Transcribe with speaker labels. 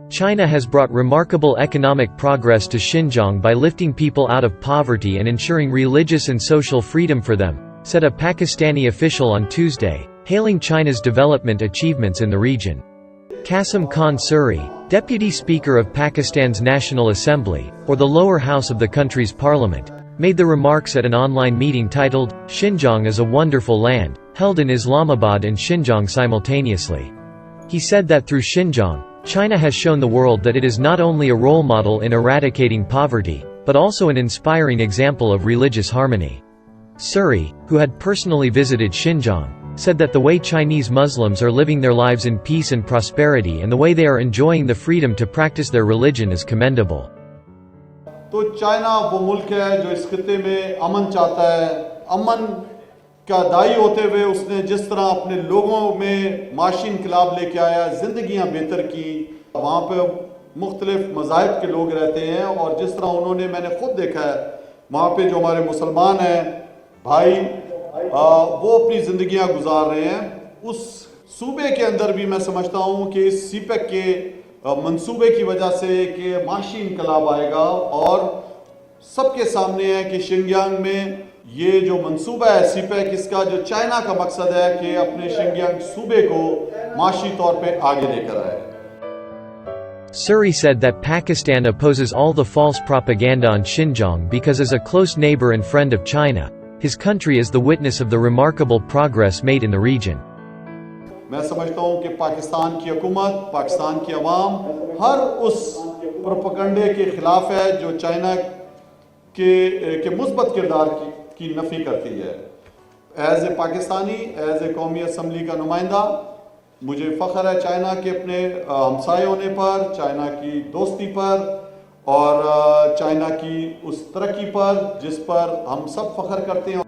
Speaker 1: China has brought remarkable economic progress to Xinjiang by lifting people out of poverty and ensuring religious and social freedom for them, said a Pakistani official on Tuesday, hailing China's development achievements in the region. Qasim Khan Suri, deputy speaker of Pakistan's National Assembly, or the lower house of the country's parliament, made the remarks at an online meeting titled, Xinjiang is a Wonderful Land, held in Islamabad and Xinjiang simultaneously. He said that through Xinjiang, China has shown the world that it is not only a role model in eradicating poverty, but also an inspiring example of religious harmony. Suri, who had personally visited Xinjiang, said that the way Chinese Muslims are living their lives in peace and prosperity and the way they are enjoying the freedom to practice their religion is commendable.
Speaker 2: تو China وہ ملک ہے جو اس خطے میں امن چاہتا ہے. امن کا دائی ہوتے ہوئے اس نے جس طرح اپنے لوگوں میں معاشی انقلاب لے کے آیا, زندگیاں بہتر کی. وہاں پہ مختلف مذاہب کے لوگ رہتے ہیں اور جس طرح انہوں نے, میں نے خود دیکھا ہے وہاں پہ جو ہمارے مسلمان ہیں بھائی, وہ اپنی زندگیاں گزار رہے ہیں. اس صوبے کے اندر بھی میں سمجھتا ہوں کہ اس سپیک کے منصوبے کی وجہ سے کہ معاشی انقلاب آئے گا, اور سب کے سامنے ہے کہ شنکیانگ میں یہ جو منصوبہ ہے سپیک, اس کا جو چائنا کا مقصد ہے کہ اپنے شنکیانگ صوبے کو معاشی طور پہ آگے لے کر آئے.
Speaker 1: Suri said that Pakistan opposes all the false propaganda on Xinjiang because as a close neighbor and friend of China, his country is the witness of the remarkable progress made in the region.
Speaker 2: میں سمجھتا ہوں کہ پاکستان کی حکومت, پاکستان کی عوام ہر اس پروپیگنڈے کے خلاف ہے جو چائنا کے مثبت کردار کی نفی کرتی ہے. As a Pakistani, as a قومی اسمبلی کا نمائندہ, مجھے فخر ہے چائنا کے اپنے ہمسائے ہونے پر, چائنا کی دوستی پر اور چائنا کی اس ترقی پر جس پر ہم سب فخر کرتے ہیں.